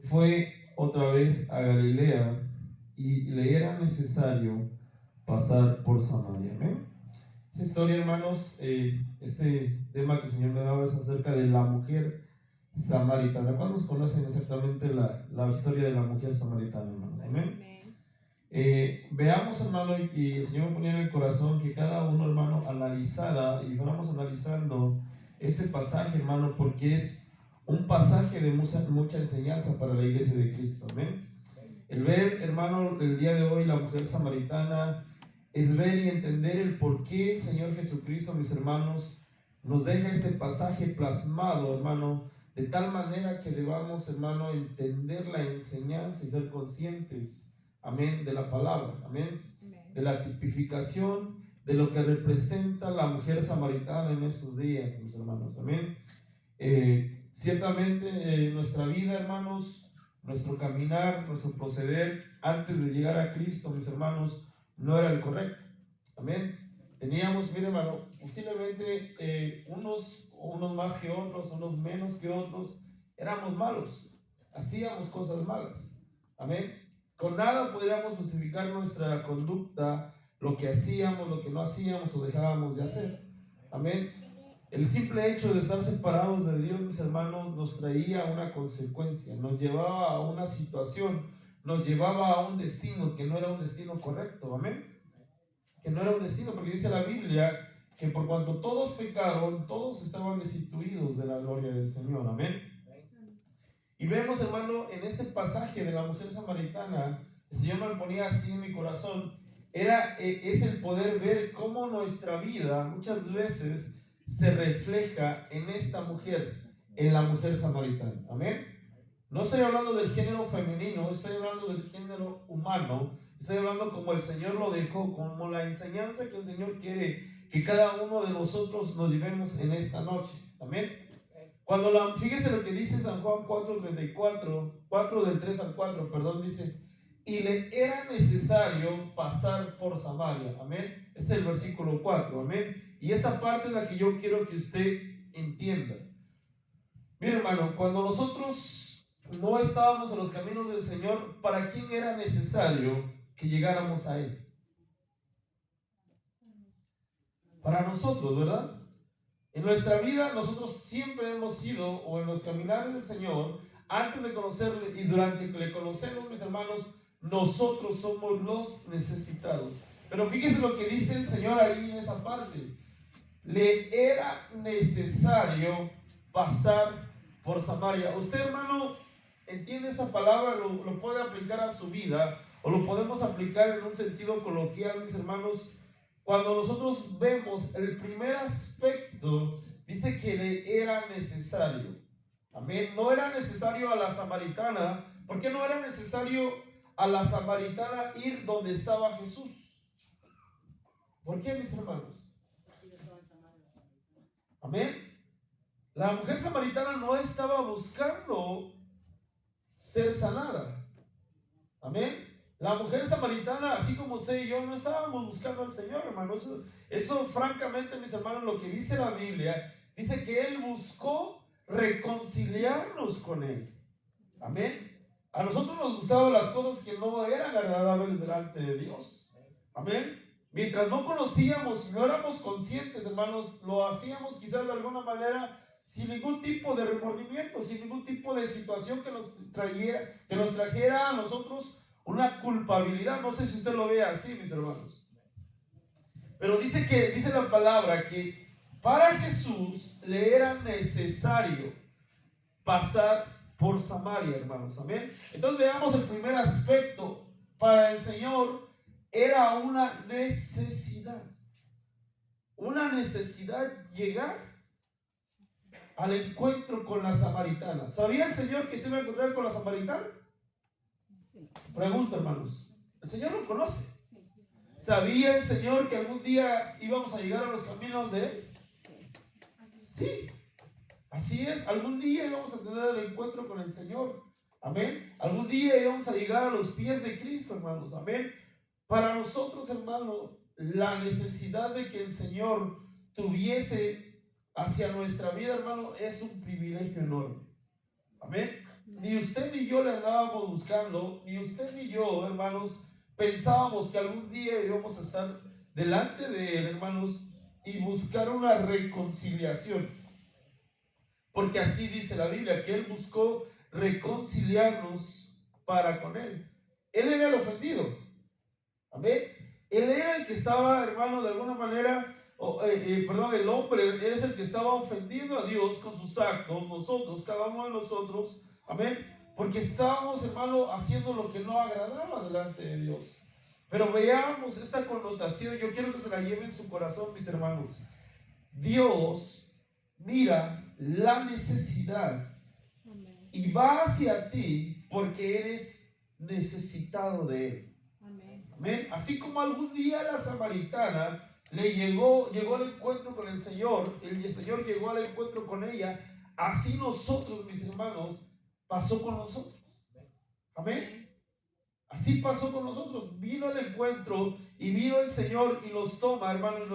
fue otra vez a Galilea y le era necesario pasar por Samaria. Amén. Esta historia, hermanos, este tema que el Señor me daba es acerca de la mujer samaritana. ¿Cuántos conocen exactamente la historia de la mujer samaritana, hermanos? Amén. Veamos, hermano, y el Señor me ponía en el corazón que cada uno, hermano, analizara y fuéramos analizando este pasaje, hermano, porque es un pasaje de mucha enseñanza para la iglesia de Cristo. Amén. El ver, hermano, el día de hoy la mujer samaritana es ver y entender el por qué el Señor Jesucristo, mis hermanos, nos deja este pasaje plasmado, hermano, de tal manera que debamos, hermano, entender la enseñanza y ser conscientes, amén, de la palabra, amén, de la tipificación de lo que representa la mujer samaritana en esos días, mis hermanos, amén. Ciertamente nuestra vida, hermanos, nuestro caminar, nuestro proceder antes de llegar a Cristo, mis hermanos, no era el correcto. Amén. Teníamos, mire, hermano, posiblemente unos más que otros, unos menos que otros, éramos malos, hacíamos cosas malas. Amén. Con nada podríamos justificar nuestra conducta, lo que hacíamos, lo que no hacíamos o dejábamos de hacer. Amén. El simple hecho de estar separados de Dios, mis hermanos, nos traía una consecuencia, nos llevaba a una situación, nos llevaba a un destino que no era un destino correcto, amén. Que no era un destino, porque dice la Biblia que por cuanto todos pecaron, todos estaban destituidos de la gloria del Señor, amén. Y vemos, hermano, en este pasaje de la mujer samaritana, el Señor me lo ponía así en mi corazón, es el poder ver cómo nuestra vida muchas veces se refleja en esta mujer, en la mujer samaritana, amén. No estoy hablando del género femenino, estoy hablando del género humano, estoy hablando como el Señor lo dejó, como la enseñanza que el Señor quiere que cada uno de nosotros nos llevemos en esta noche, amén. Fíjese lo que dice San Juan 4:34, 4 del 3 al 4, perdón, dice, y le era necesario pasar por Samaria, amén. Es el versículo 4, amén. Y esta parte es la que yo quiero que usted entienda. Mira, hermano, cuando nosotros no estábamos en los caminos del Señor, ¿para quién era necesario que llegáramos a Él? Para nosotros, ¿verdad? En nuestra vida nosotros siempre hemos sido, o en los caminares del Señor, antes de conocerle y durante que le conocemos, mis hermanos, nosotros somos los necesitados. Pero fíjese lo que dice el Señor ahí en esa parte. Le era necesario pasar por Samaria. Usted, hermano, entiende esta palabra, lo puede aplicar a su vida, o lo podemos aplicar en un sentido coloquial, mis hermanos. Cuando nosotros vemos el primer aspecto, dice que le era necesario. Amén. No era necesario a la samaritana. ¿Por qué no era necesario a la samaritana ir donde estaba Jesús? ¿Por qué, mis hermanos? Amén. La mujer samaritana no estaba buscando ser sanada. Amén. La mujer samaritana, así como usted y yo, no estábamos buscando al Señor, hermano. Eso francamente, mis hermanos, lo que dice la Biblia, dice que Él buscó reconciliarnos con Él. Amén. A nosotros nos gustaban las cosas que no eran agradables delante de Dios. Amén. Mientras no conocíamos y no éramos conscientes, hermanos, lo hacíamos quizás de alguna manera sin ningún tipo de remordimiento, sin ningún tipo de situación que nos trajera a nosotros una culpabilidad. No sé si usted lo ve así, mis hermanos. Pero dice la palabra que para Jesús le era necesario pasar por Samaria, hermanos. Amén. Entonces veamos el primer aspecto. Para el Señor era una necesidad. Una necesidad llegar al encuentro con la samaritana. ¿Sabía el Señor que se iba a encontrar con la samaritana? Pregunto, hermanos. ¿El Señor lo conoce? ¿Sabía el Señor que algún día íbamos a llegar a los caminos de Él? Sí. Así es, algún día íbamos a tener el encuentro con el Señor. Amén. Algún día íbamos a llegar a los pies de Cristo, hermanos. Amén. Para nosotros, hermano, la necesidad de que el Señor tuviese hacia nuestra vida, hermano, es un privilegio enorme. Amén. ni usted ni yo le andábamos buscando, ni usted ni yo, hermanos, pensábamos que algún día íbamos a estar delante de Él, hermanos, y buscar una reconciliación. Porque así dice la Biblia, que Él buscó reconciliarnos para con Él. Él era el ofendido. Amén. Él era el que estaba, hermano, de alguna manera, el hombre, él es el que estaba ofendiendo a Dios con sus actos, nosotros, cada uno de nosotros, amén, porque estábamos, hermano, haciendo lo que no agradaba delante de Dios. Pero veamos esta connotación, yo quiero que se la lleven en su corazón, mis hermanos. Dios mira la necesidad y va hacia ti porque eres necesitado de Él. Amén. Así como algún día la samaritana llegó al encuentro con el Señor llegó al encuentro con ella, así nosotros, mis hermanos, pasó con nosotros. Amén. Así pasó con nosotros. Vino al encuentro y vino el Señor y nos toma, hermano,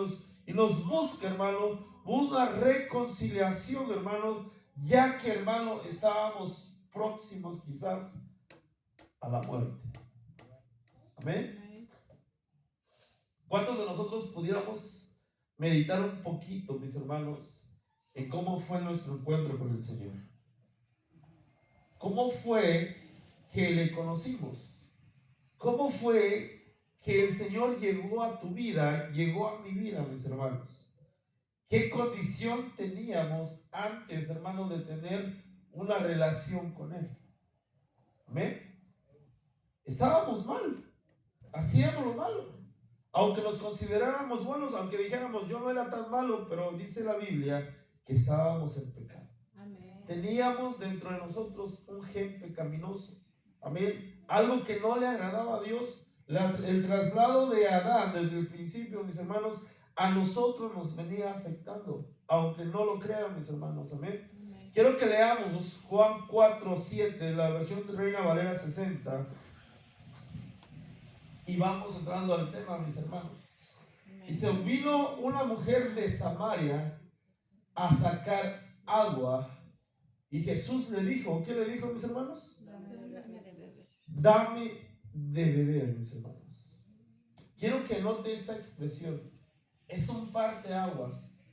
y nos busca, hermano, una reconciliación, hermano, ya que, hermano, estábamos próximos quizás a la muerte. Amén. ¿Cuántos de nosotros pudiéramos meditar un poquito, mis hermanos, en cómo fue nuestro encuentro con el Señor? ¿Cómo fue que le conocimos? ¿Cómo fue que el Señor llegó a tu vida, llegó a mi vida, mis hermanos? ¿Qué condición teníamos antes, hermanos, de tener una relación con Él? ¿Amén? Estábamos mal, hacíamos lo malo. Aunque nos consideráramos buenos, aunque dijéramos yo no era tan malo, pero dice la Biblia que estábamos en pecado. Amén. Teníamos dentro de nosotros un gen pecaminoso. Amén. Algo que no le agradaba a Dios. El traslado de Adán desde el principio, mis hermanos, a nosotros nos venía afectando, aunque no lo crean, mis hermanos. Amén. Amén. Quiero que leamos Juan 4:7, la versión de Reina Valera 60. Y vamos entrando al tema, mis hermanos. Dice, vino una mujer de Samaria a sacar agua. Y Jesús le dijo, ¿qué le dijo, mis hermanos? Dame de beber. Dame de beber, mis hermanos. Quiero que note esta expresión. Es un parteaguas.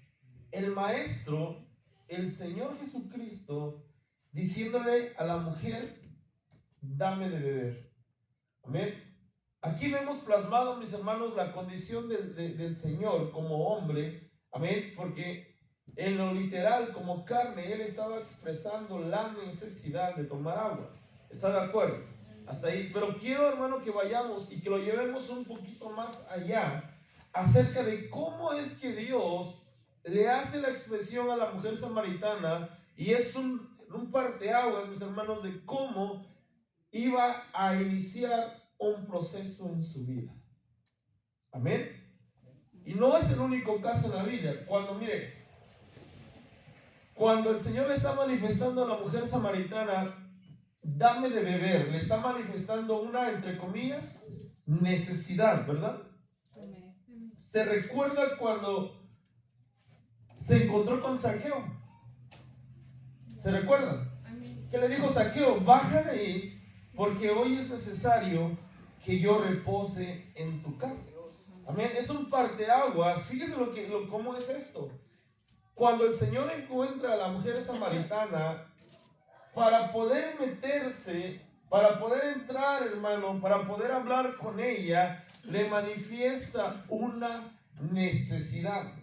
El maestro, el Señor Jesucristo, diciéndole a la mujer, dame de beber. Amén. Aquí vemos plasmado, mis hermanos, la condición del Señor como hombre, amén, porque en lo literal, como carne, Él estaba expresando la necesidad de tomar agua. ¿Está de acuerdo? Hasta ahí. Pero quiero, hermano, que vayamos y que lo llevemos un poquito más allá acerca de cómo es que Dios le hace la expresión a la mujer samaritana, y es un parteaguas, mis hermanos, de cómo iba a iniciar un proceso en su vida. Amén. Y no es el único caso en la Biblia. Cuando el Señor le está manifestando a la mujer samaritana, dame de beber, le está manifestando una, entre comillas, necesidad, ¿verdad? Amén. ¿Se recuerda cuando se encontró con Zaqueo? ¿Se recuerdan? Que le dijo, Zaqueo, baja de ahí, porque hoy es necesario que yo repose en tu casa. Amén. Es un parteaguas. Fíjese cómo es esto. Cuando el Señor encuentra a la mujer samaritana, para poder meterse, para poder entrar, hermano, para poder hablar con ella, le manifiesta una necesidad.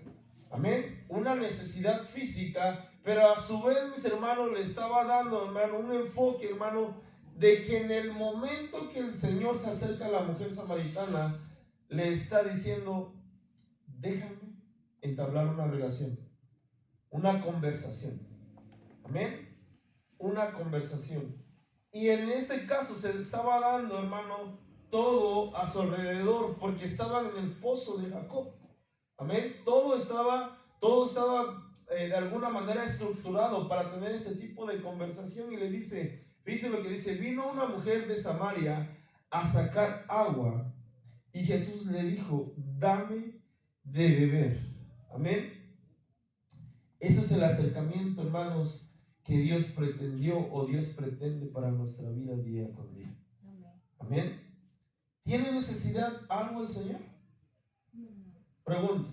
Amén. Una necesidad física, pero a su vez, mis hermanos, le estaba dando, hermano, un enfoque, hermano, de que en el momento que el Señor se acerca a la mujer samaritana, le está diciendo, déjame entablar una relación, una conversación. Amén. Una conversación. Y en este caso se estaba dando, hermano, todo a su alrededor, porque estaban en el pozo de Jacob. Amén. Todo estaba de alguna manera estructurado para tener este tipo de conversación. Y le dice, fíjense lo que dice, vino una mujer de Samaria a sacar agua, y Jesús le dijo, dame de beber. Amén. Eso es el acercamiento, hermanos, que Dios pretendió o Dios pretende para nuestra vida día con día. Amén. ¿Tiene necesidad algo el Señor? Pregunto.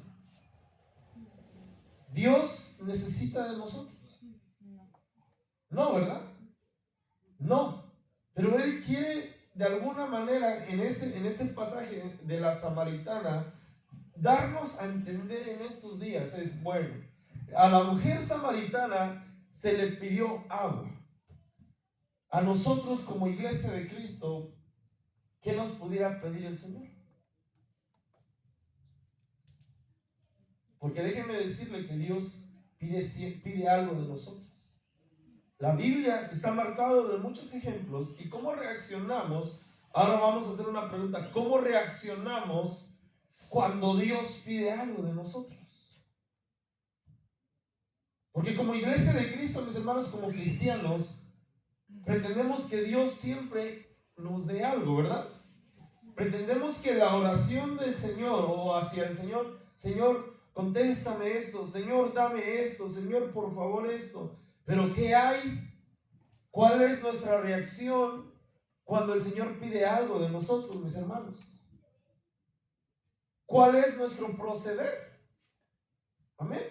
¿Dios necesita de nosotros? No, ¿verdad? No. Pero Él quiere de alguna manera en este pasaje de la samaritana darnos a entender en estos días. Es bueno, a la mujer samaritana se le pidió agua. A nosotros como iglesia de Cristo, ¿qué nos pudiera pedir el Señor? Porque déjenme decirle que Dios pide algo de nosotros. La Biblia está marcada de muchos ejemplos. ¿Y cómo reaccionamos? Ahora vamos a hacer una pregunta. ¿Cómo reaccionamos cuando Dios pide algo de nosotros? Porque como iglesia de Cristo, mis hermanos, como cristianos, pretendemos que Dios siempre nos dé algo, ¿verdad? Pretendemos que la oración del Señor o hacia el Señor, Señor, contéstame esto, Señor, dame esto, Señor, por favor esto. Pero ¿qué hay? ¿Cuál es nuestra reacción cuando el Señor pide algo de nosotros, mis hermanos? ¿Cuál es nuestro proceder? Amén.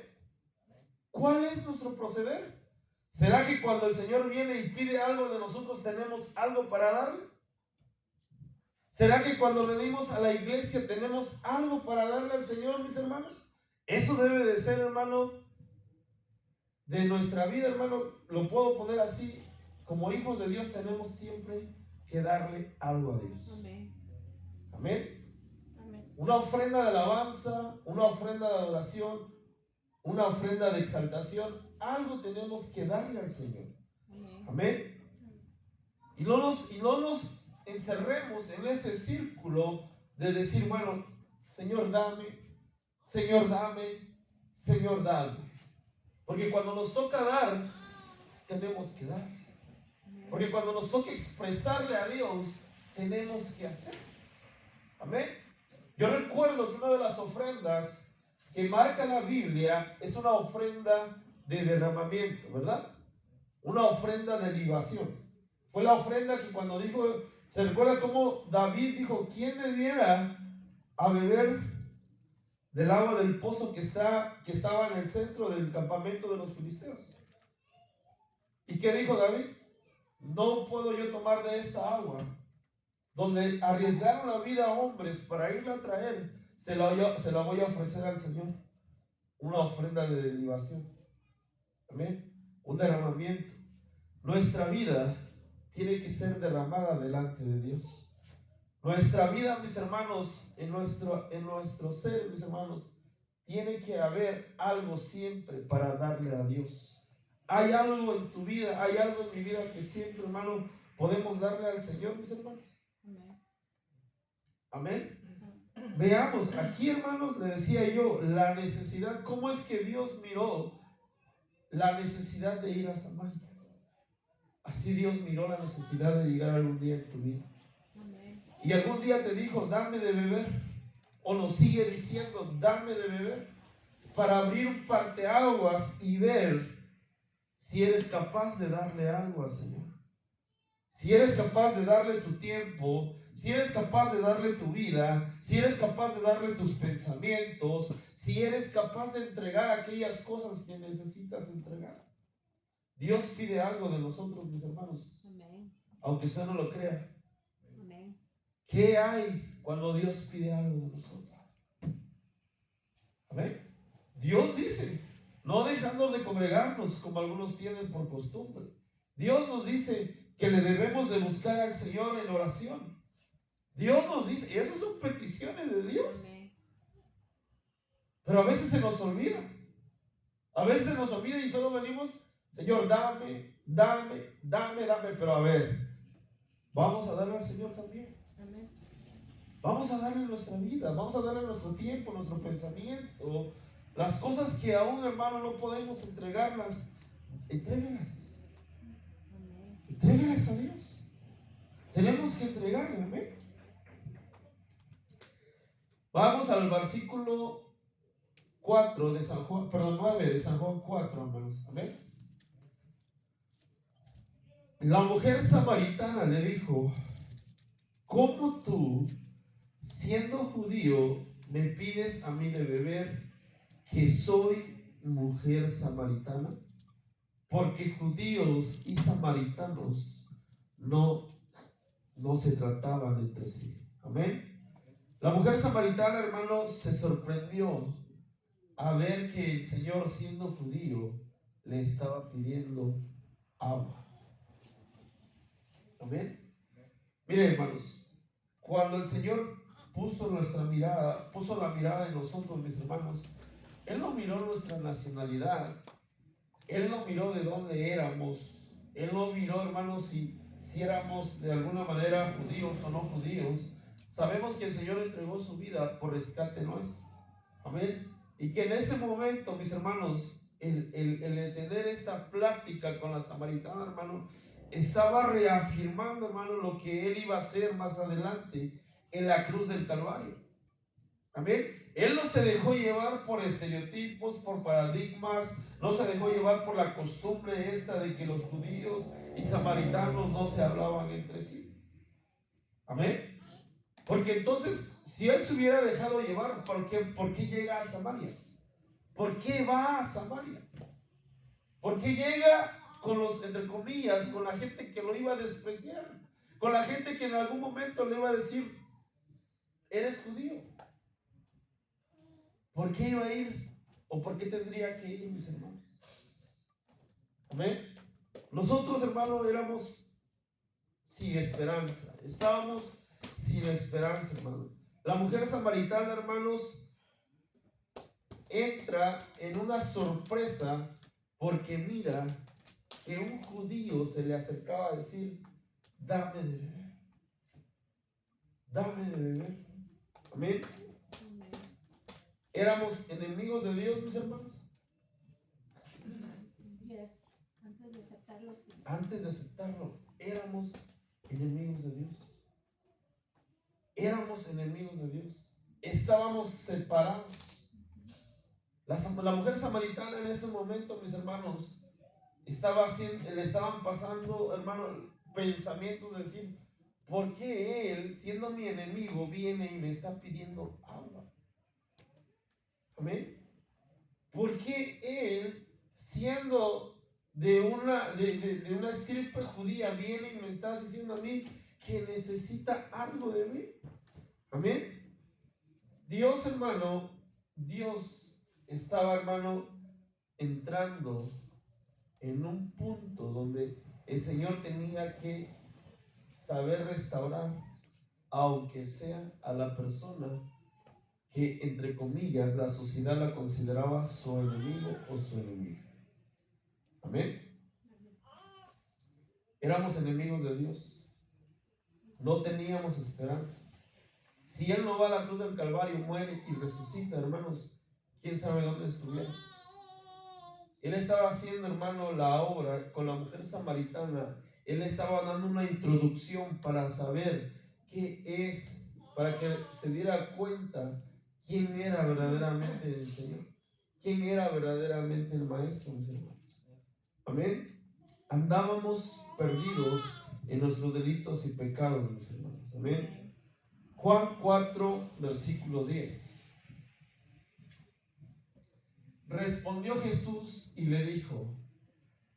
¿Cuál es nuestro proceder? ¿Será que cuando el Señor viene y pide algo de nosotros tenemos algo para darle? ¿Será que cuando venimos a la iglesia tenemos algo para darle al Señor, mis hermanos? Eso debe de ser, hermano, de nuestra vida, hermano. Lo puedo poner así. Como hijos de Dios tenemos siempre que darle algo a Dios. Amén. Amén. Amén. Una ofrenda de alabanza, una ofrenda de adoración, una ofrenda de exaltación. Algo tenemos que darle al Señor. Amén. Amén. Y no nos encerremos en ese círculo de decir, bueno, Señor, dame, Señor, dame, Señor, dame. Porque cuando nos toca dar, tenemos que dar. Porque cuando nos toca expresarle a Dios, tenemos que hacer. Amén. Yo recuerdo que una de las ofrendas que marca la Biblia es una ofrenda de derramamiento, ¿verdad? Una ofrenda de libación. Fue la ofrenda que cuando dijo, ¿se recuerda cómo David dijo, quién me diera a beber del agua del pozo que estaba en el centro del campamento de los filisteos? ¿Y qué dijo David? No puedo yo tomar de esta agua, donde arriesgaron la vida a hombres para irla a traer, se la voy a ofrecer al Señor. Una ofrenda de libación. Amén. Un derramamiento. Nuestra vida tiene que ser derramada delante de Dios. Nuestra vida, mis hermanos, en nuestro ser, mis hermanos, tiene que haber algo siempre para darle a Dios. Hay algo en tu vida, hay algo en mi vida que siempre, hermano, podemos darle al Señor, mis hermanos. Amén. Veamos, aquí, hermanos, le decía yo, la necesidad, ¿cómo es que Dios miró la necesidad de ir a Samaria? Así Dios miró la necesidad de llegar algún día en tu vida. Y algún día te dijo, dame de beber. O nos sigue diciendo, dame de beber. Para abrir un parteaguas y ver si eres capaz de darle algo al Señor. Si eres capaz de darle tu tiempo, si eres capaz de darle tu vida, si eres capaz de darle tus pensamientos, si eres capaz de entregar aquellas cosas que necesitas entregar. Dios pide algo de nosotros, mis hermanos. Amén. Aunque usted no lo crea. Amén. ¿Qué hay cuando Dios pide algo de nosotros? Amén. Dios dice, no dejando de congregarnos como algunos tienen por costumbre. Dios nos dice que le debemos de buscar al Señor en oración. Dios nos dice, y esas son peticiones de Dios. Amén. Pero a veces se nos olvida. A veces se nos olvida y solo venimos, Señor, dame, dame, dame, dame. Pero a ver, vamos a darle al Señor también. Amén. Vamos a darle nuestra vida, vamos a darle nuestro tiempo, nuestro pensamiento. Las cosas que aún, hermano, no podemos entregarlas, entrégalas. Entrégalas a Dios. Tenemos que entregarle, amén. Vamos al versículo 4 de San Juan, perdón, 9 de San Juan 4, hermanos, amén. La mujer samaritana le dijo: ¿cómo tú, siendo judío, me pides a mí de beber, que soy mujer samaritana? Porque judíos y samaritanos no se trataban entre sí. Amén. La mujer samaritana, hermano, se sorprendió a ver que el Señor, siendo judío, le estaba pidiendo agua. Amén. Miren, hermanos, cuando el Señor puso la mirada en nosotros, mis hermanos, Él no miró nuestra nacionalidad, Él no miró de dónde éramos, Él no miró, hermanos, si éramos de alguna manera judíos o no judíos. Sabemos que el Señor entregó su vida por rescate nuestro. Amén. Y que en ese momento, mis hermanos, el tener esta plática con la samaritana, hermano, estaba reafirmando, hermano, lo que Él iba a hacer más adelante en la cruz del Calvario. Amén. Él no se dejó llevar por estereotipos, por paradigmas, no se dejó llevar por la costumbre esta de que los judíos y samaritanos no se hablaban entre sí. Amén. Porque entonces, si él se hubiera dejado llevar, ¿por qué llega a Samaria? ¿Por qué va a Samaria? ¿Por qué llega con los, entre comillas, con la gente que lo iba a despreciar? Con la gente que en algún momento le iba a decir: eres judío. ¿Por qué iba a ir? ¿O por qué tendría que ir, mis hermanos? Amén. Nosotros, hermanos, éramos sin esperanza. Estábamos sin esperanza, hermano. La mujer samaritana, hermanos, entra en una sorpresa porque mira que un judío se le acercaba a decir: dame de beber. Dame de beber. Amén. ¿Éramos enemigos de Dios, mis hermanos? Antes de aceptarlo, sí. Antes de aceptarlo, éramos enemigos de Dios. Éramos enemigos de Dios. Estábamos separados. La mujer samaritana en ese momento, mis hermanos, le estaban pasando, hermano, pensamientos de decir: ¿por qué él, siendo mi enemigo, viene y me está pidiendo agua? Amén. ¿Por qué él, siendo de una estirpe judía, viene y me está diciendo a mí que necesita algo de mí? Amén. Dios, hermano, Dios estaba, hermano, entrando en un punto donde el Señor tenía que saber restaurar, aunque sea a la persona que, entre comillas, la sociedad la consideraba su enemigo o su enemiga. Amén. Éramos enemigos de Dios. No teníamos esperanza. Si Él no va a la cruz del Calvario, muere y resucita, hermanos, quién sabe dónde estuviera. Él estaba haciendo, hermano, la obra con la mujer samaritana. Él estaba dando una introducción para saber qué es, para que se diera cuenta quién era verdaderamente el Señor, quién era verdaderamente el Maestro, mis hermanos. Amén. Andábamos perdidos en nuestros delitos y pecados, mis hermanos. Amén. Juan 4, versículo 10. Respondió Jesús y le dijo: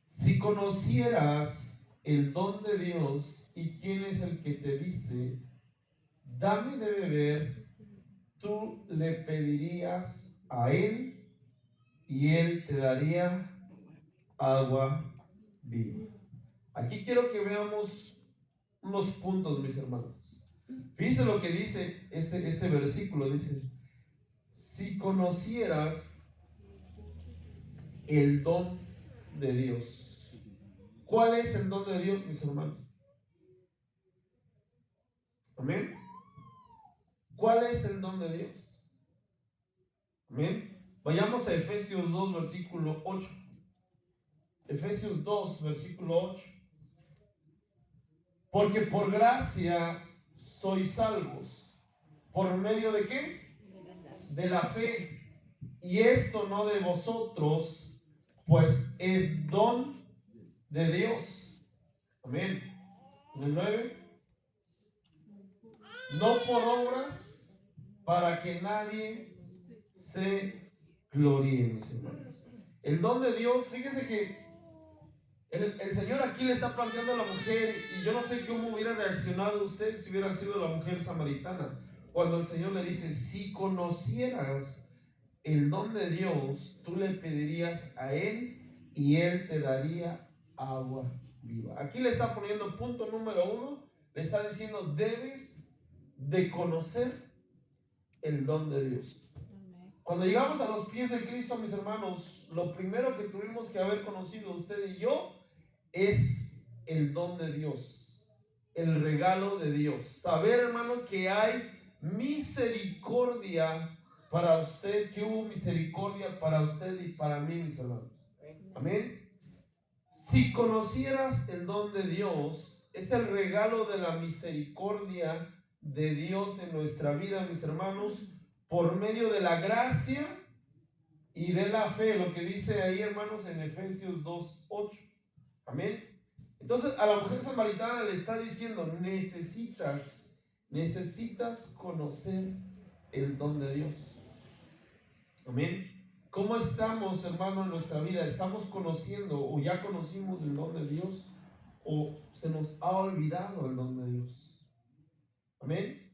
si conocieras el don de Dios y quién es el que te dice, dame de beber, tú le pedirías a él y él te daría agua viva. Aquí quiero que veamos unos puntos, mis hermanos. Fíjense lo que dice este versículo. Dice: si conocieras el don de Dios. ¿Cuál es el don de Dios, mis hermanos? Amén. ¿Cuál es el don de Dios? Amén. Vayamos a Efesios 2, versículo 8. Efesios 2, versículo 8. Porque por gracia sois salvos. ¿Por medio de qué? De la fe. Y esto no de vosotros, pues es don de Dios. Amén. En el 9. No por obras, para que nadie se gloríe, mis hermanos. El don de Dios, fíjese que el Señor aquí le está planteando a la mujer, y yo no sé cómo hubiera reaccionado usted si hubiera sido la mujer samaritana, cuando el Señor le dice: si conocieras el don de Dios, tú le pedirías a Él y Él te daría agua viva. Aquí le está poniendo punto número 1, le está diciendo: debes de conocer el don de Dios. Cuando llegamos a los pies de Cristo, mis hermanos, lo primero que tuvimos que haber conocido usted y yo es el don de Dios, el regalo de Dios. Saber, hermano, que hay misericordia para usted, que hubo misericordia para usted y para mí, mis hermanos. Amén. Si conocieras el don de Dios, es el regalo de la misericordia de Dios en nuestra vida, mis hermanos, por medio de la gracia y de la fe, lo que dice ahí, hermanos, en Efesios 2:8. Amén. Entonces a la mujer samaritana le está diciendo: necesitas conocer el don de Dios. Amén. ¿Cómo estamos, hermano, en nuestra vida? ¿Estamos conociendo o ya conocimos el don de Dios, o se nos ha olvidado el don de Dios? Amén.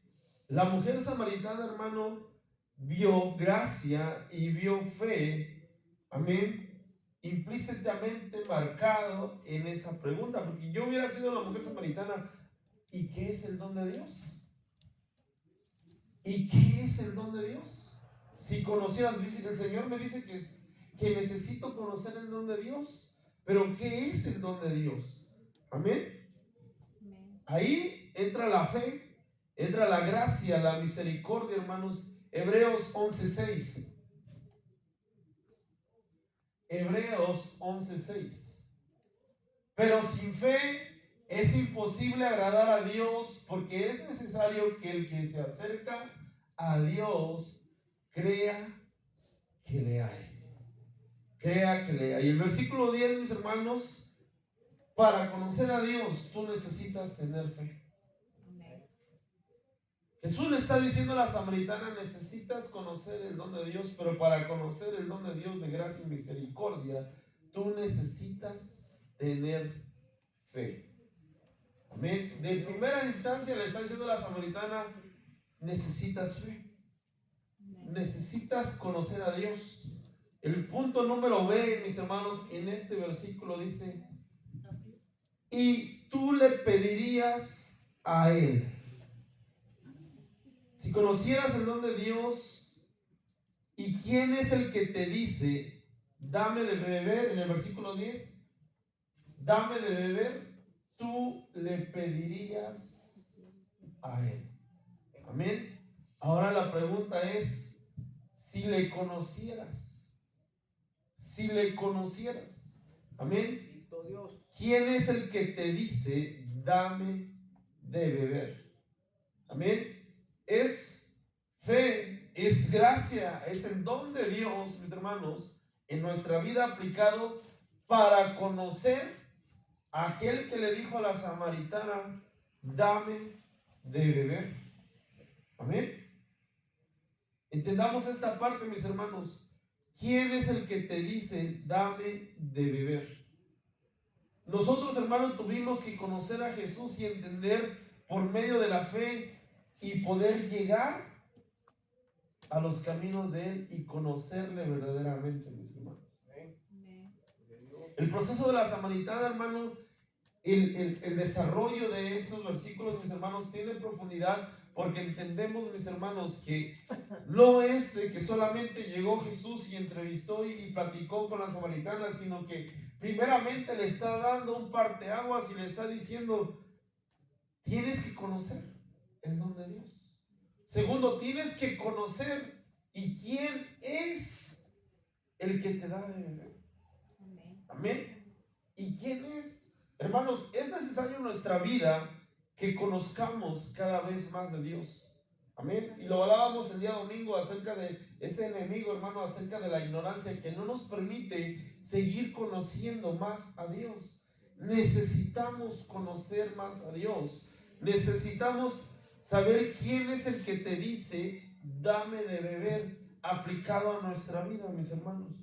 La mujer samaritana, hermano, vio gracia y vio fe. Amén. Implícitamente marcado en esa pregunta, porque yo hubiera sido la mujer samaritana: ¿y qué es el don de Dios? ¿Y qué es el don de Dios? Si conocieras, dice que el Señor me dice que necesito conocer el don de Dios, pero ¿qué es el don de Dios? Amén. Ahí entra la fe, entra la gracia, la misericordia, hermanos. Hebreos 11:6. Hebreos 11:6. Pero sin fe es imposible agradar a Dios, porque es necesario que el que se acerca a Dios crea que le hay. Crea que le hay. Y el versículo 10, mis hermanos: para conocer a Dios tú necesitas tener fe. Jesús le está diciendo a la samaritana: necesitas conocer el don de Dios, pero para conocer el don de Dios de gracia y misericordia, tú necesitas tener fe. Amén. De primera instancia le está diciendo a la samaritana: necesitas fe. Necesitas conocer a Dios. El punto número B, mis hermanos, en este versículo dice: y tú le pedirías a Él. Si conocieras el don de Dios, ¿y quién es el que te dice: dame de beber? En el versículo 10, dame de beber, tú le pedirías a Él. Amén. Ahora la pregunta es: si le conocieras, si le conocieras, amén, ¿quién es el que te dice: dame de beber? Amén. Es fe, es gracia, es el don de Dios, mis hermanos, en nuestra vida aplicado para conocer a aquel que le dijo a la samaritana: dame de beber. Amén. Entendamos esta parte, mis hermanos. ¿Quién es el que te dice: dame de beber? Nosotros, hermanos, tuvimos que conocer a Jesús y entender por medio de la fe y poder llegar a los caminos de Él y conocerle verdaderamente, mis hermanos. El proceso de la samaritana, hermano, el desarrollo de estos versículos, mis hermanos, tiene profundidad, porque entendemos, mis hermanos, que no es de que solamente llegó Jesús y entrevistó y platicó con la samaritana, sino que primeramente le está dando un parteaguas y le está diciendo: tienes que conocer el don de Dios. Segundo, tienes que conocer y quién es el que te da de beber. Amén. ¿Y quién es? Hermanos, es necesario en nuestra vida que conozcamos cada vez más de Dios. Amén. Y lo hablábamos el día domingo acerca de ese enemigo, hermano, acerca de la ignorancia que no nos permite seguir conociendo más a Dios. necesitamos conocer más a Dios. Necesitamos saber quién es el que te dice, dame de beber, aplicado a nuestra vida, mis hermanos.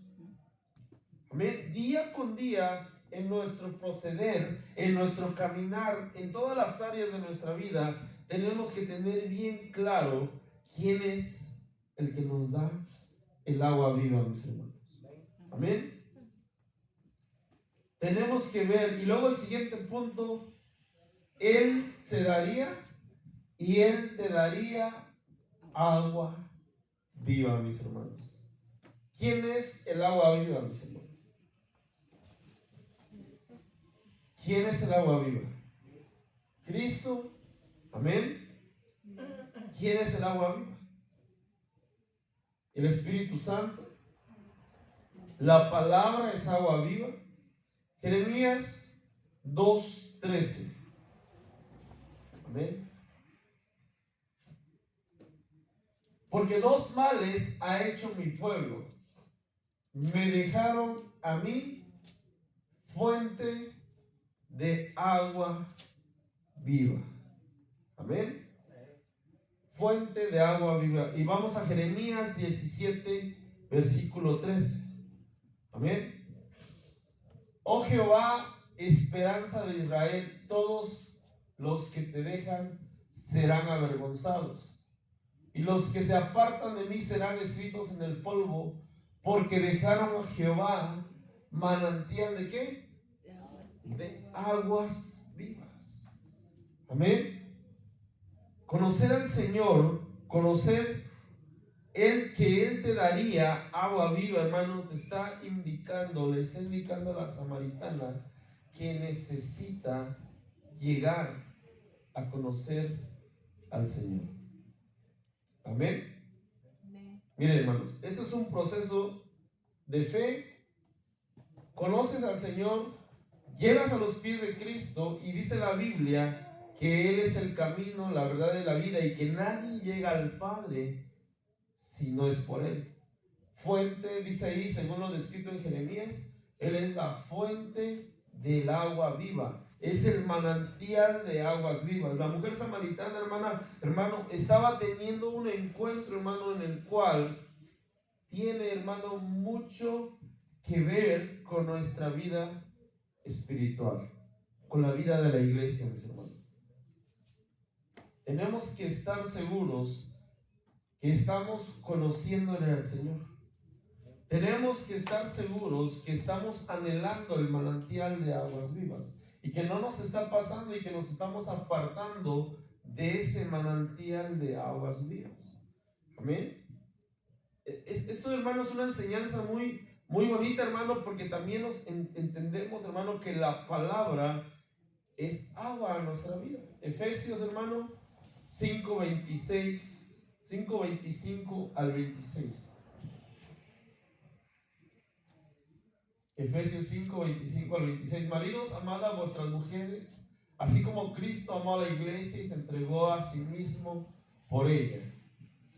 Amén. Día con día, en nuestro proceder, en nuestro caminar, en todas las áreas de nuestra vida, tenemos que tener bien claro quién es el que nos da el agua viva, mis hermanos. Amén. Tenemos que ver, y luego el siguiente punto, Él te daría y Él te daría agua viva, mis hermanos. ¿Quién es el agua viva, mis hermanos? ¿Quién es el agua viva? Cristo. Amén. ¿Quién es el agua viva? El Espíritu Santo. La palabra es agua viva. Jeremías 2:13. Amén. Porque dos males ha hecho mi pueblo. Me dejaron a mí fuente de agua viva. Amén. Fuente de agua viva. Y vamos a Jeremías 17, versículo 13. Amén. Oh Jehová, esperanza de Israel, todos los que te dejan serán avergonzados, y los que se apartan de mí serán escritos en el polvo, porque dejaron a Jehová manantial ¿de qué? De aguas vivas. Amén. Conocer al Señor, conocer que Él te daría agua viva, hermano, te está indicando, le está indicando a la samaritana que necesita llegar a conocer al Señor. Amén. Miren, hermanos, este es un proceso de fe. Conoces al Señor, llegas a los pies de Cristo y dice la Biblia que Él es el camino, la verdad y la vida, y que nadie llega al Padre si no es por Él. Fuente, dice ahí, según lo descrito en Jeremías, Él es la fuente del agua viva, es el manantial de aguas vivas. La mujer samaritana, hermano, estaba teniendo un encuentro, hermano, en el cual tiene, hermano, mucho que ver con nuestra vida espiritual, con la vida de la iglesia, mis hermanos. Tenemos que estar seguros que estamos conociéndole al Señor. Tenemos que estar seguros que estamos anhelando el manantial de aguas vivas y que no nos está pasando y que nos estamos apartando de ese manantial de aguas vivas. Amén. Esto, hermano, es una enseñanza muy, muy bonita, hermano, porque también nos entendemos, hermano, que la palabra es agua a nuestra vida. Efesios, hermano, 5:25 al 26. Efesios 5:25 al 26. Maridos, amad a vuestras mujeres, así como Cristo amó a la iglesia y se entregó a sí mismo por ella,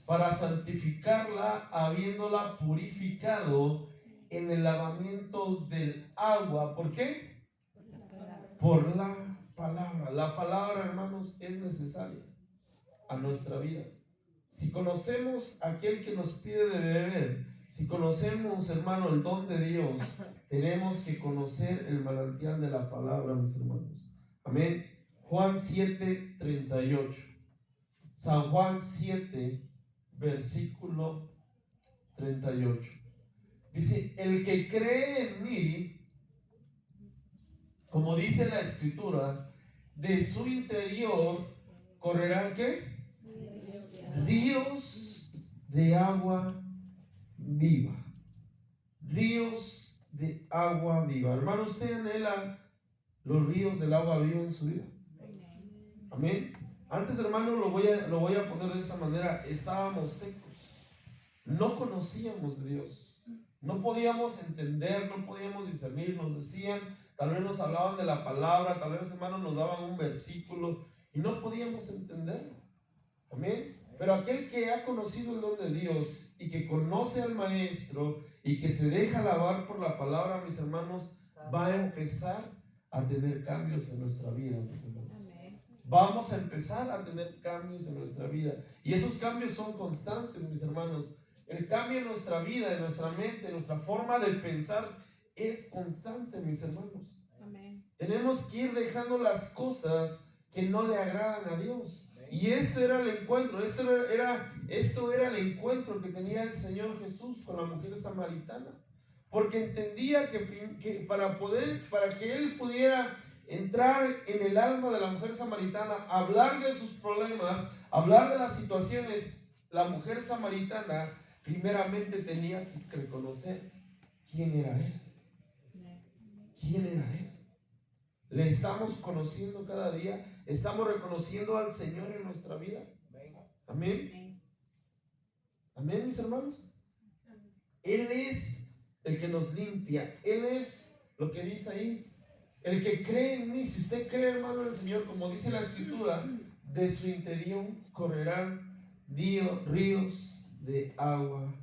para santificarla, habiéndola purificado en el lavamiento del agua. ¿Por qué? Por la palabra. La palabra, hermanos, es necesaria a nuestra vida. Si conocemos a aquel que nos pide de beber, si conocemos, hermano, el don de Dios, tenemos que conocer el manantial de la palabra, mis hermanos. Amén. Juan 7:38. San Juan 7, versículo 38. Dice, el que cree en mí, como dice la escritura, de su interior correrán ¿qué? Ríos de agua viva. Ríos de agua viva. Hermano, ¿usted anhela los ríos del agua viva en su vida? Amén. Antes, hermano, lo voy a poner de esta manera. Estábamos secos. No conocíamos de Dios. No podíamos entender, no podíamos discernir. Nos decían, tal vez nos hablaban de la palabra, tal vez, hermano, nos daban un versículo y no podíamos entenderlo. Amén. Pero aquel que ha conocido el don de Dios y que conoce al Maestro y que se deja lavar por la palabra, mis hermanos, va a empezar a tener cambios en nuestra vida, mis hermanos. Amén. Vamos a empezar a tener cambios en nuestra vida. Y esos cambios son constantes, mis hermanos. El cambio en nuestra vida, en nuestra mente, en nuestra forma de pensar es constante, mis hermanos. Amén. Tenemos que ir dejando las cosas que no le agradan a Dios. Y este era el encuentro, esto era el encuentro que tenía el Señor Jesús con la mujer samaritana. Porque entendía que para que Él pudiera entrar en el alma de la mujer samaritana, hablar de sus problemas, hablar de las situaciones, la mujer samaritana primeramente tenía que reconocer quién era Él. ¿Quién era Él? ¿Le estamos conociendo cada día? ¿Estamos reconociendo al Señor en nuestra vida? Amén. Amén, mis hermanos. Él es el que nos limpia. Él es lo que dice ahí. El que cree en mí. Si usted cree, hermano, en el Señor, como dice la Escritura, de su interior correrán ríos de agua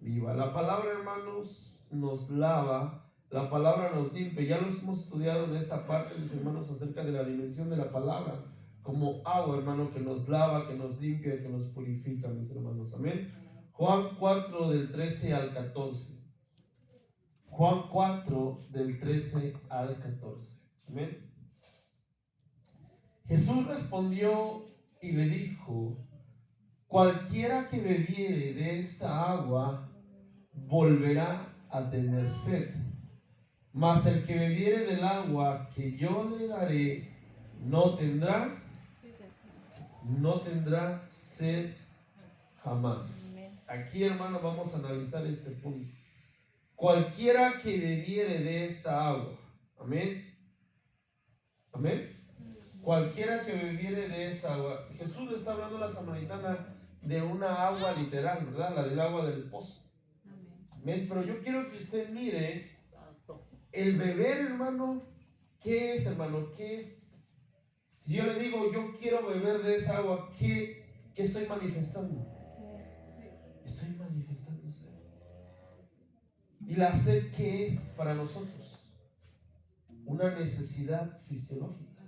viva. La palabra, hermanos, nos lava. La palabra nos limpia. Ya lo hemos estudiado en esta parte, mis hermanos, acerca de la dimensión de la palabra como agua, hermano, que nos lava, que nos limpia, que nos purifica, mis hermanos. Amén. Juan 4 del 13 al 14. Juan 4 del 13 al 14. Amén. Jesús respondió y le dijo: cualquiera que bebiere de esta agua volverá a tener sed. Mas el que bebiere del agua que yo le daré no tendrá sed jamás. Aquí, hermano, vamos a analizar este punto. Cualquiera que bebiere de esta agua, amén, amén. Cualquiera que bebiere de esta agua. Jesús le está hablando a la samaritana de una agua literal, ¿verdad? La del agua del pozo. Amén. Pero yo quiero que usted mire el beber, hermano. ¿Qué es, hermano? ¿Qué es? Si yo le digo, yo quiero beber de esa agua, ¿qué estoy manifestando? Estoy manifestando sed. ¿Y la sed qué es para nosotros? Una necesidad fisiológica,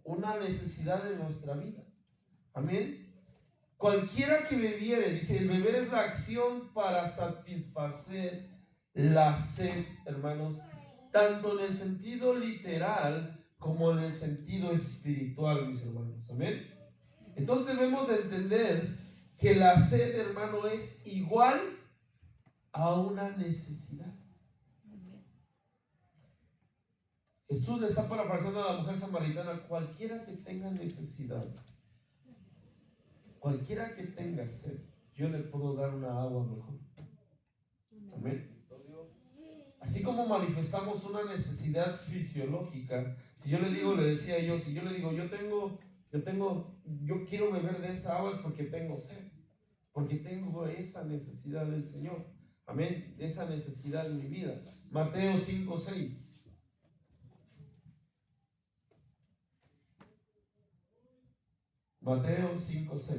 una necesidad de nuestra vida. Amén. Cualquiera que bebiere, dice, el beber es la acción para satisfacer la sed, hermanos, tanto en el sentido literal como en el sentido espiritual, mis hermanos. Amén. Entonces debemos de entender que la sed, hermano, es igual a una necesidad. Jesús le está parafraseando a la mujer samaritana: cualquiera que tenga necesidad, cualquiera que tenga sed, yo le puedo dar una agua mejor. Amén. Así como manifestamos una necesidad fisiológica, si yo le digo, si yo le digo, yo quiero beber de esa agua, es porque tengo sed, porque tengo esa necesidad del Señor. Amén. Esa necesidad en mi vida. Mateo 5:6. Mateo 5:6.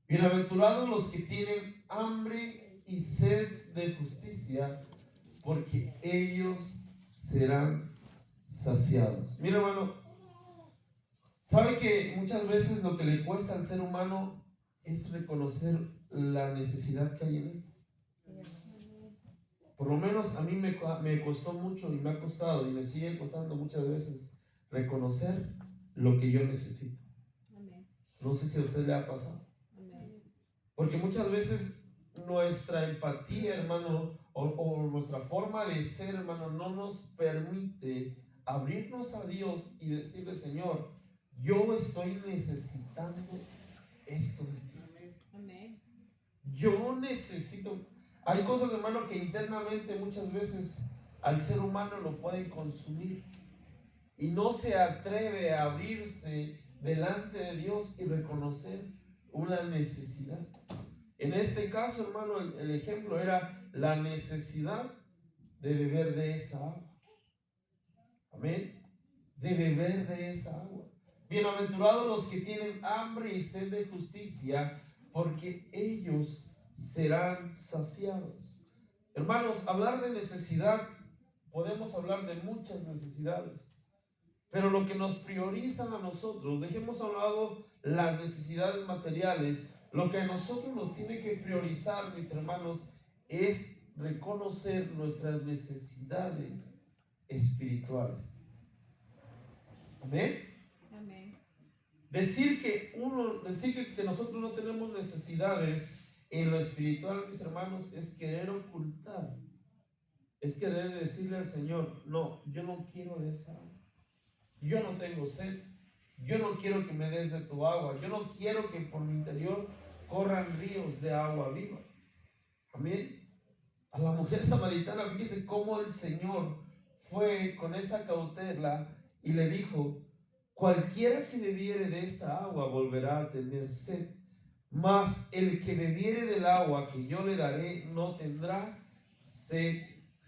Bienaventurados los que tienen hambre y sed de justicia, porque ellos serán saciados. Mira, hermano, ¿sabe que muchas veces lo que le cuesta al ser humano es reconocer la necesidad que hay en él? Por lo menos a mí me costó mucho, y me ha costado y me sigue costando muchas veces reconocer lo que yo necesito. No sé si a usted le ha pasado. Porque muchas veces nuestra empatía, hermano, o nuestra forma de ser, hermano, no nos permite abrirnos a Dios y decirle: Señor, yo estoy necesitando esto de ti. Yo necesito. Hay cosas, hermano, que internamente muchas veces al ser humano lo pueden consumir y no se atreve a abrirse delante de Dios y reconocer una necesidad. En este caso, hermano, el ejemplo era la necesidad de beber de esa agua. Amén. De beber de esa agua. Bienaventurados los que tienen hambre y sed de justicia, porque ellos serán saciados. Hermanos, hablar de necesidad podemos hablar de muchas necesidades, pero lo que nos prioriza a nosotros, dejemos a un lado las necesidades materiales, lo que a nosotros nos tiene que priorizar, mis hermanos, es reconocer nuestras necesidades espirituales. Amén. Amén. Decir que nosotros no tenemos necesidades en lo espiritual, mis hermanos, es querer ocultar, es querer decirle al Señor, no, yo no quiero de esa agua, yo no tengo sed, yo no quiero que me des de tu agua, yo no quiero que por mi interior corran ríos de agua viva. Amén. A la mujer samaritana, fíjese cómo el Señor fue con esa cautela y le dijo, cualquiera que bebiere de esta agua volverá a tener sed, mas el que bebiere del agua que yo le daré no tendrá sed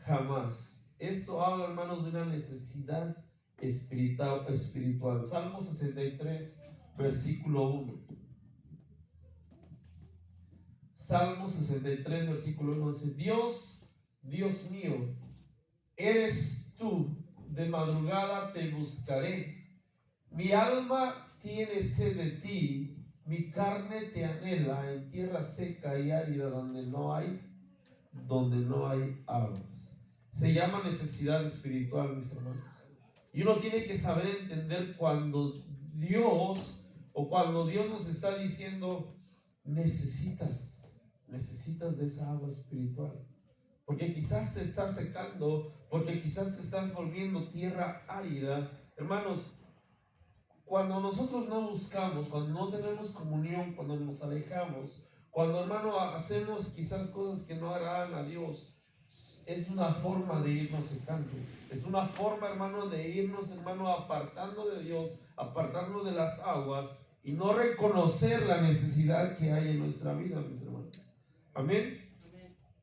jamás. Esto habla, hermanos, de una necesidad espiritual. Salmo 63, versículo 1. Salmo 63, versículo 1 dice, Dios mío, eres tú, de madrugada te buscaré. Mi alma tiene sed de ti, mi carne te anhela en tierra seca y árida donde no hay aguas. Se llama necesidad espiritual, mis hermanos. Y uno tiene que saber entender cuando Dios nos está diciendo, necesitas de esa agua espiritual. Porque quizás te estás secando, porque quizás te estás volviendo tierra árida. Hermanos, cuando nosotros no buscamos, cuando no tenemos comunión, cuando nos alejamos, cuando, hermano, hacemos quizás cosas que no agradan a Dios, es una forma de irnos secando. Es una forma, hermano, de irnos, hermano, apartando de Dios, apartando de las aguas y no reconocer la necesidad que hay en nuestra vida, mis hermanos. Amén.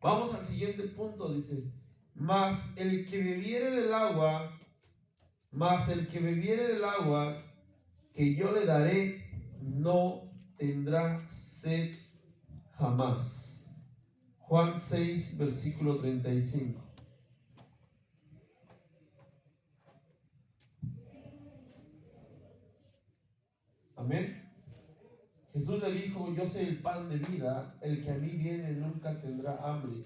Vamos al siguiente punto, dice, mas el que bebiere del agua que yo le daré, no tendrá sed jamás. Juan 6, versículo 35. Amén. Jesús le dijo, yo soy el pan de vida, el que a mí viene nunca tendrá hambre,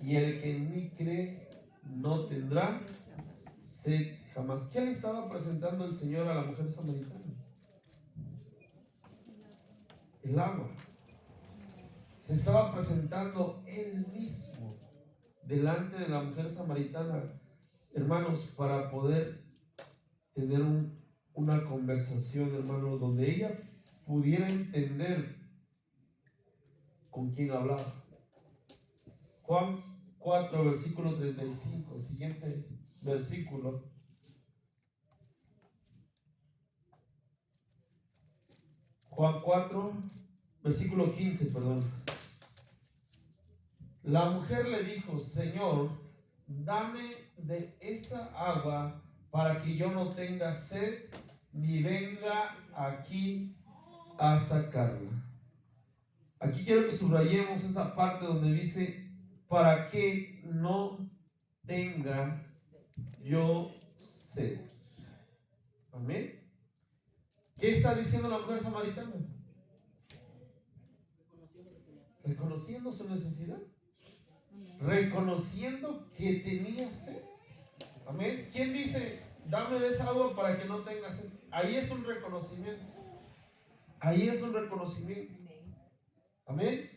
y el que en mí cree no tendrá sed jamás. ¿Qué le estaba presentando el Señor a la mujer samaritana? El agua. Se estaba presentando Él mismo delante de la mujer samaritana, hermanos, para poder tener una conversación, hermanos, donde ella pudiera entender con quién hablaba. Juan 4, versículo 35, siguiente versículo. Juan 4, versículo 15, perdón. La mujer le dijo, Señor, dame de esa agua para que yo no tenga sed, ni venga aquí a sacarla. Aquí quiero que subrayemos esa parte donde dice, para que no tenga yo sed. Amén. ¿Qué está diciendo la mujer samaritana? Reconociendo su necesidad. Reconociendo que tenía sed. Amén. ¿Quién dice, dame de esa agua para que no tenga sed? Ahí es un reconocimiento. Ahí es un reconocimiento. Amén.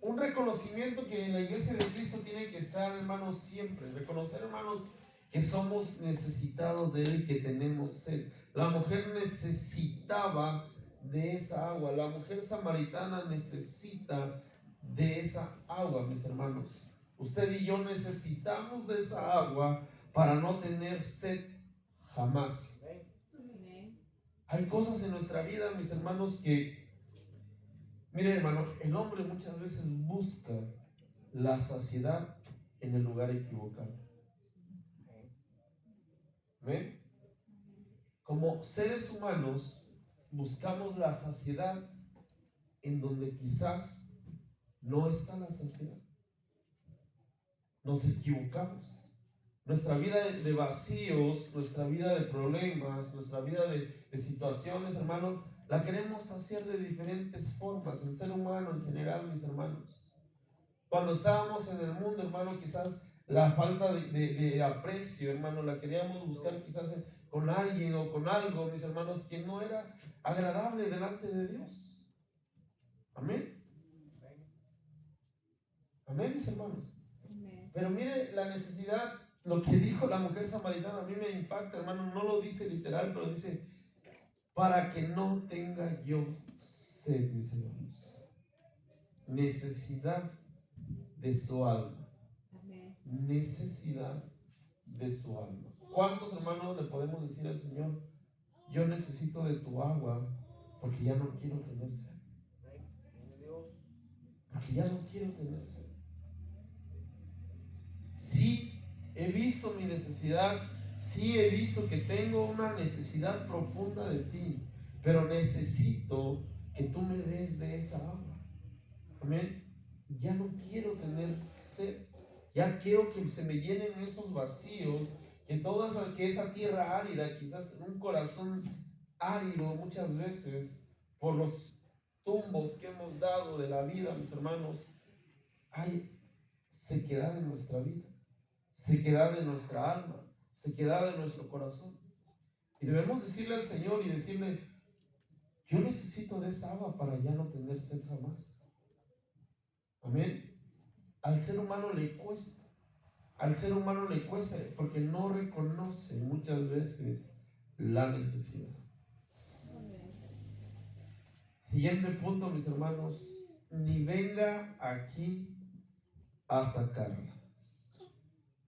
Un reconocimiento que en la iglesia de Cristo tiene que estar, hermanos, siempre. Reconocer, hermanos, que somos necesitados de Él y que tenemos sed. La mujer necesitaba de esa agua. La mujer samaritana necesita de esa agua, mis hermanos. Usted y yo necesitamos de esa agua para no tener sed jamás. Hay cosas en nuestra vida, mis hermanos, que, miren, hermano, el hombre muchas veces busca la saciedad en el lugar equivocado. ¿Ven? Como seres humanos buscamos la saciedad en donde quizás no está la saciedad. Nos equivocamos. Nuestra vida de vacíos, nuestra vida de problemas, nuestra vida de situaciones, hermano, la queremos saciar de diferentes formas. El ser humano en general, mis hermanos. Cuando estábamos en el mundo, hermano, quizás la falta de aprecio, hermano, la queríamos buscar quizás con alguien o con algo, mis hermanos, que no era agradable delante de Dios. Amén. Amén, mis hermanos. Pero mire la necesidad, lo que dijo la mujer samaritana, a mí me impacta, hermano. No lo dice literal, pero dice: para que no tenga yo sed, mis hermanos. Necesidad de su alma. Necesidad de su alma. ¿Cuántos, hermanos, le podemos decir al Señor: yo necesito de tu agua porque ya no quiero tener sed? Porque ya no quiero tener sed. Sí, he visto mi necesidad, sí he visto que tengo una necesidad profunda de ti, pero necesito que tú me des de esa agua. Amén. Ya no quiero tener sed, ya quiero que se me llenen esos vacíos, que esa tierra árida, quizás un corazón árido muchas veces por los tumbos que hemos dado de la vida, mis hermanos, hay sequedad en nuestra vida, sequedad de nuestra alma, sequedad de nuestro corazón. Y debemos decirle al Señor y decirle: yo necesito de esa agua para ya no tener sed jamás. Amén. Al ser humano le cuesta, porque no reconoce muchas veces la necesidad. Siguiente punto, mis hermanos: ni venga aquí a sacarla.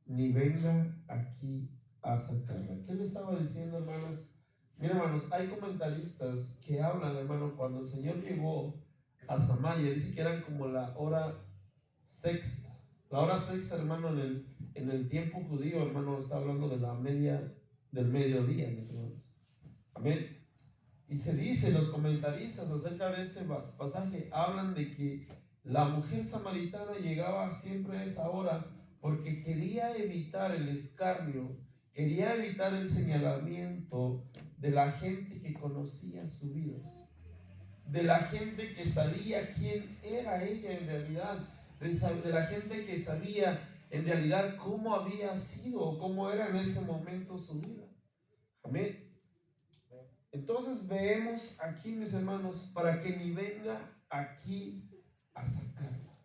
Ni venga aquí a sacarla. ¿Qué le estaba diciendo, hermanos? Mira, hermanos, hay comentaristas que hablan, hermano, cuando el Señor llegó a Samaria, dice que eran como la hora sexta. La hora sexta, hermano, en el tiempo judío, hermano, está hablando de la media del mediodía, mis hermanos. Amén. Y se dice, los comentaristas acerca de este pasaje hablan de que la mujer samaritana llegaba siempre a esa hora porque quería evitar el escarnio, quería evitar el señalamiento de la gente que conocía su vida, de la gente que sabía quién era ella en realidad, de la gente que sabía en realidad cómo había sido o cómo era en ese momento su vida. Amén. Entonces vemos aquí, mis hermanos, para que ni venga aquí a sacarla.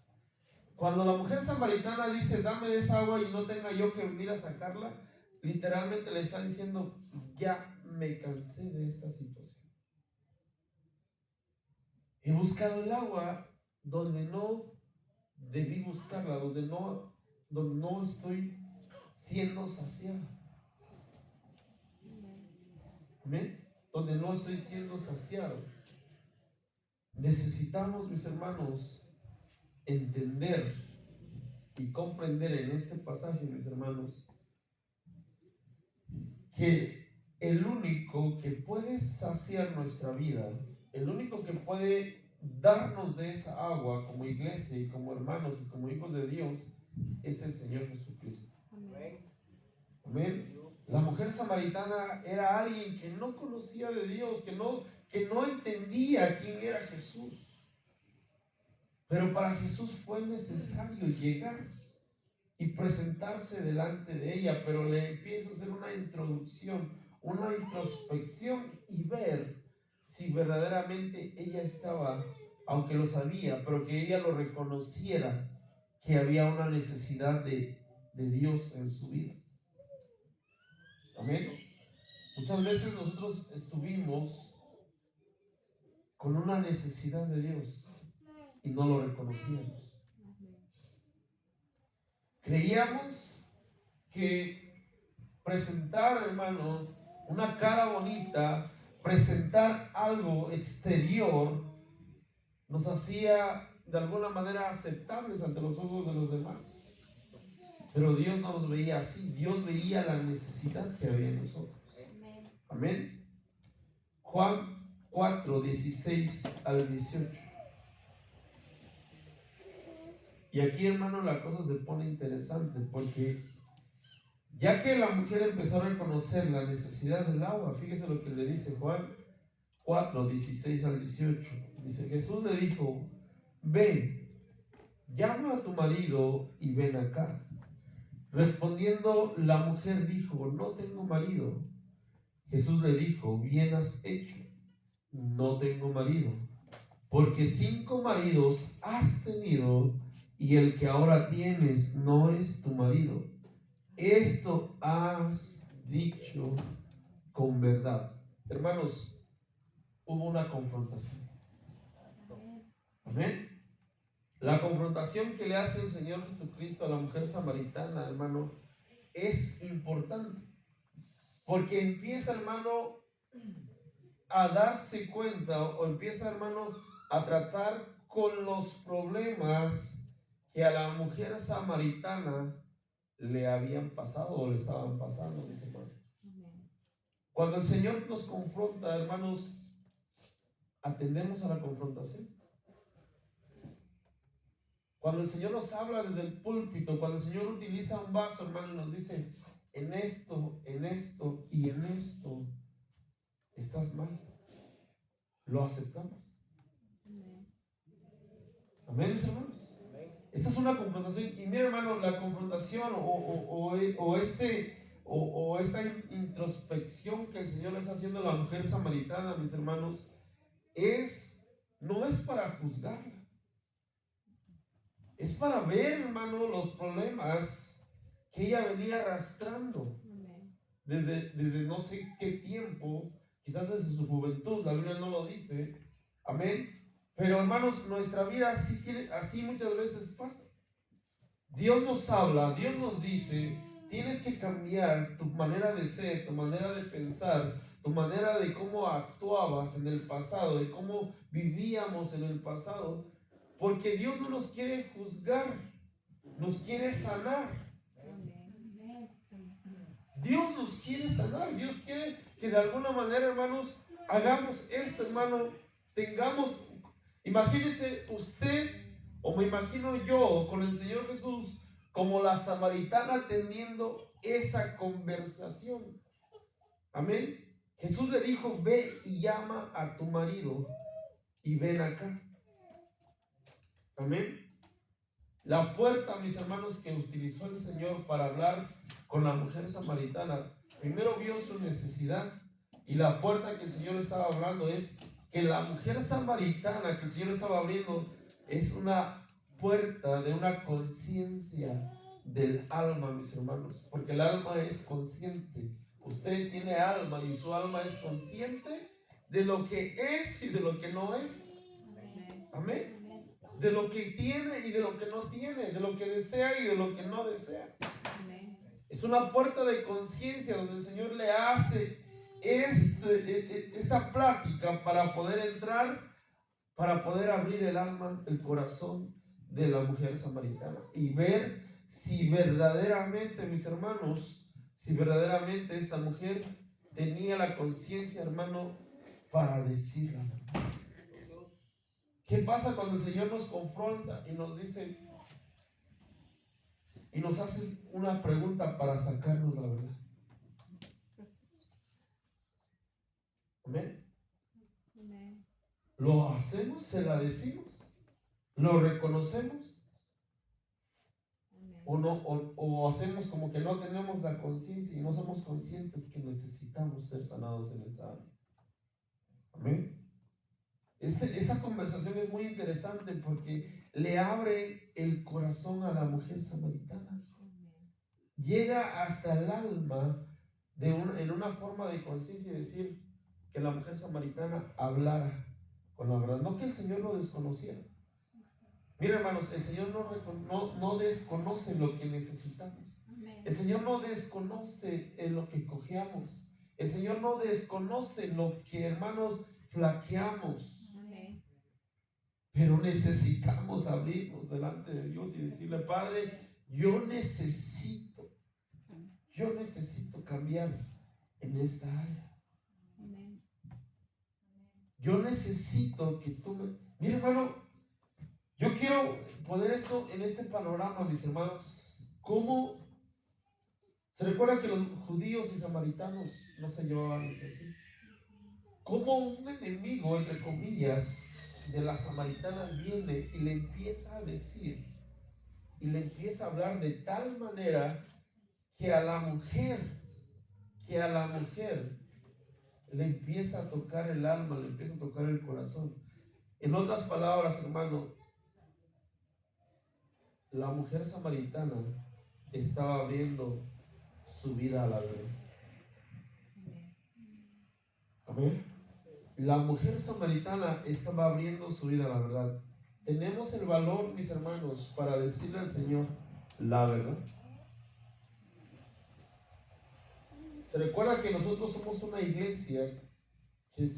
Cuando la mujer samaritana dice: dame esa agua y no tenga yo que venir a sacarla, literalmente le está diciendo: ya me cansé de esta situación. He buscado el agua donde no debí buscarla, donde no estoy siendo saciado. ¿Amén? Donde no estoy siendo saciado. Necesitamos, mis hermanos, entender y comprender en este pasaje, mis hermanos, que el único que puede saciar nuestra vida, el único que puede darnos de esa agua como iglesia y como hermanos y como hijos de Dios, es el Señor Jesucristo. Amén. Amén. La mujer samaritana era alguien que no conocía de Dios, que no entendía quién era Jesús. Pero para Jesús fue necesario llegar y presentarse delante de ella, pero le empieza a hacer una introducción, una introspección y ver si verdaderamente ella estaba, aunque lo sabía, pero que ella lo reconociera, que había una necesidad de Dios en su vida. Amén. Muchas veces nosotros estuvimos con una necesidad de Dios y no lo reconocíamos. Creíamos que presentar, hermano, una cara bonita, presentar algo exterior, nos hacía de alguna manera aceptables ante los ojos de los demás. Pero Dios no nos veía así. Dios veía la necesidad que había en nosotros. Amén. Juan 4, 16 al 18. Y aquí, hermano, la cosa se pone interesante porque Ya que la mujer empezó a reconocer la necesidad del agua, fíjese lo que le dice Juan 4, 16 al 18. Dice, Jesús le dijo, ven, llama a tu marido y ven acá. Respondiendo la mujer dijo, no tengo marido. Jesús le dijo, bien has hecho, no tengo marido, porque 5 maridos has tenido y el que ahora tienes no es tu marido. Esto has dicho con verdad. Hermanos, hubo una confrontación. Amén. La confrontación que le hace el Señor Jesucristo a la mujer samaritana, hermano, es importante. Porque empieza, hermano, a darse cuenta o empieza, hermano, a tratar con los problemas que a la mujer samaritana le habían pasado o le estaban pasando, mis hermanos. Cuando el Señor nos confronta, hermanos, atendemos a la confrontación. Cuando el Señor nos habla desde el púlpito, cuando el Señor utiliza un vaso, hermano, y nos dice, en esto y en esto estás mal, lo aceptamos. Amén, mis hermanos. Esta es una confrontación. Y mira, hermano, la confrontación o esta introspección que el Señor le está haciendo a la mujer samaritana, mis hermanos, no es para juzgarla. Es para ver, hermano, los problemas que ella venía arrastrando desde no sé qué tiempo, quizás desde su juventud, la Biblia no lo dice. Amén. Pero, hermanos, nuestra vida así muchas veces pasa. Dios nos habla, Dios nos dice, tienes que cambiar tu manera de ser, tu manera de pensar, tu manera de cómo actuabas en el pasado, de cómo vivíamos en el pasado, porque Dios no nos quiere juzgar, nos quiere sanar. Dios nos quiere sanar, Dios quiere que de alguna manera, hermanos, hagamos esto, hermano, imagínese usted, o me imagino yo con el Señor Jesús, como la samaritana teniendo esa conversación. Amén. Jesús le dijo, ve y llama a tu marido y ven acá. Amén. La puerta, mis hermanos, que utilizó el Señor para hablar con la mujer samaritana, primero vio su necesidad, y la puerta que el Señor estaba hablando es que la mujer samaritana que el Señor estaba abriendo es una puerta de una conciencia del alma, mis hermanos, porque el alma es consciente. Usted tiene alma y su alma es consciente de lo que es y de lo que no es. Amén. De lo que tiene y de lo que no tiene, de lo que desea y de lo que no desea. Es una puerta de conciencia donde el Señor le hace esta plática para poder entrar, para poder abrir el alma, el corazón de la mujer samaritana y ver si verdaderamente, mis hermanos, si verdaderamente esta mujer tenía la conciencia, hermano, para decirlo. ¿Qué pasa cuando el Señor nos confronta y nos dice y nos hace una pregunta para sacarnos la verdad? Amén. ¿Lo hacemos? ¿Se la decimos? ¿Lo reconocemos? ¿O no? ¿O hacemos como que no tenemos la conciencia y no somos conscientes que necesitamos ser sanados en esa área? Amén. Esa conversación es muy interesante porque le abre el corazón a la mujer samaritana. Llega hasta el alma en una forma de conciencia y decir que la mujer samaritana hablara con la verdad. No que el Señor lo desconociera. Mira, hermanos, el Señor no desconoce lo que necesitamos. El Señor no desconoce en lo que cojeamos. El Señor no desconoce lo que, hermanos, flaqueamos. Pero necesitamos abrirnos delante de Dios y decirle, Padre, yo necesito cambiar en esta área. Yo necesito que tú me... Mira, hermano, yo quiero poner esto en este panorama, mis hermanos. ¿Cómo Se recuerda que los judíos y samaritanos no se llevaban entre sí. Como un enemigo, entre comillas, de la samaritana viene y le empieza a decir, y le empieza a hablar de tal manera que a la mujer le empieza a tocar el alma, le empieza a tocar el corazón. En otras palabras, hermano, la mujer samaritana estaba abriendo su vida a la verdad. Amén. La mujer samaritana estaba abriendo su vida a la verdad. Tenemos el valor, mis hermanos, para decirle al Señor la verdad. Se recuerda que nosotros somos una iglesia, que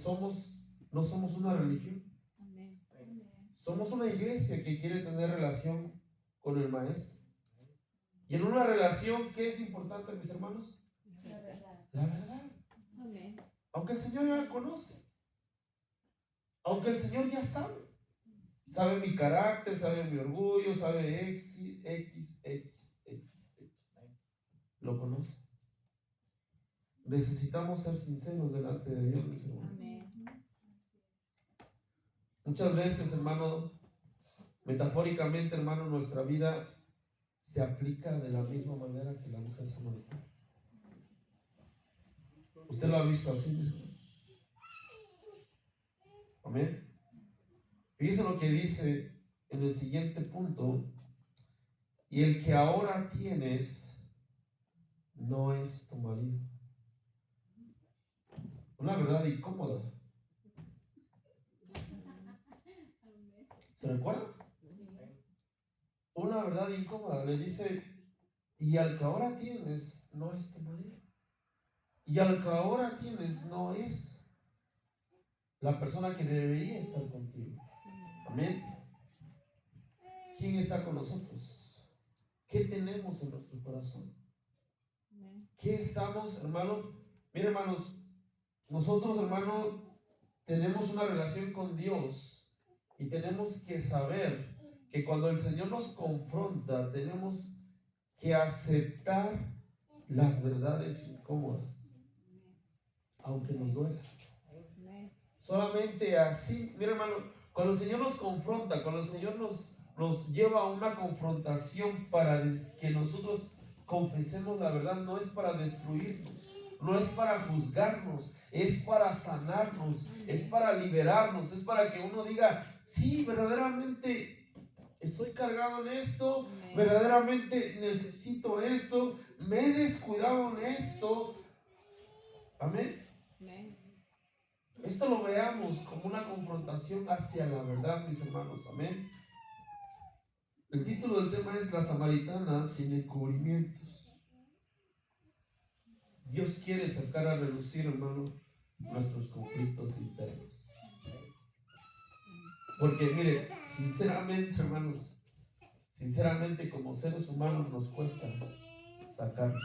no somos una religión. Somos una iglesia que quiere tener relación con el Maestro. Y en una relación, ¿qué es importante, mis hermanos? La verdad. La verdad. Aunque el Señor ya la conoce. Aunque el Señor ya sabe. Sabe mi carácter, sabe mi orgullo, sabe X. Lo conoce. Necesitamos ser sinceros delante de Dios, mis hermanos. Muchas veces, hermano, metafóricamente, hermano, nuestra vida se aplica de la misma manera que la mujer samaritana. ¿Usted lo ha visto así, mis hermanos? Amén. Fíjense lo que dice en el siguiente punto. Y el que ahora tienes no es tu marido. Una verdad incómoda. ¿Se recuerda? Una verdad incómoda. Le dice, y al que ahora tienes no es tu marido. Y al que ahora tienes no es la persona que debería estar contigo. Amén. ¿Quién está con nosotros? ¿Qué tenemos en nuestro corazón? ¿Qué estamos, hermano? Mire, hermanos, nosotros, hermano, tenemos una relación con Dios y tenemos que saber que cuando el Señor nos confronta, tenemos que aceptar las verdades incómodas, aunque nos duela. Solamente así, mira, hermano, cuando el Señor nos confronta, cuando el Señor nos lleva a una confrontación para que nosotros confesemos la verdad, no es para destruirnos, no es para juzgarnos, es para sanarnos, es para liberarnos, es para que uno diga, sí, verdaderamente estoy cargado en esto, verdaderamente necesito esto, me he descuidado en esto. Amén. Esto lo veamos como una confrontación hacia la verdad, mis hermanos. Amén. El título del tema es La Samaritana sin encubrimientos. Dios quiere sacar a relucir, hermano, nuestros conflictos internos. Porque, mire, sinceramente, hermanos, sinceramente como seres humanos nos cuesta sacarlos.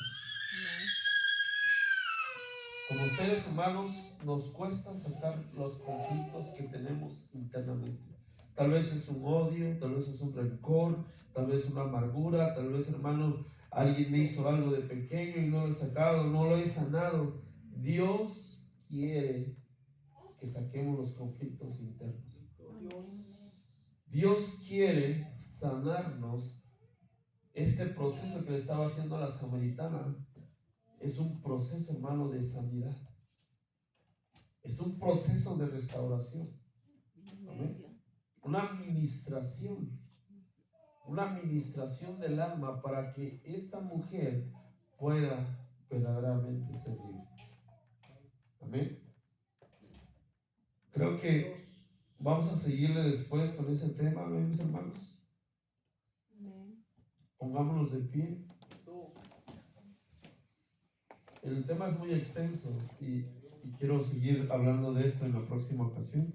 Como seres humanos nos cuesta sacar los conflictos que tenemos internamente. Tal vez es un odio, tal vez es un rencor, tal vez una amargura, tal vez, hermano, alguien me hizo algo de pequeño y no lo he sacado, no lo he sanado. Dios quiere que saquemos los conflictos internos. Dios quiere sanarnos. Este proceso que le estaba haciendo a la samaritana es un proceso, hermano, de sanidad. Es un proceso de restauración. ¿Amén? Una administración del alma para que esta mujer pueda verdaderamente ser libre. Amén. Creo que vamos a seguirle después con ese tema, ¿ven, mis hermanos? Pongámonos de pie. El tema es muy extenso y quiero seguir hablando de esto en la próxima ocasión.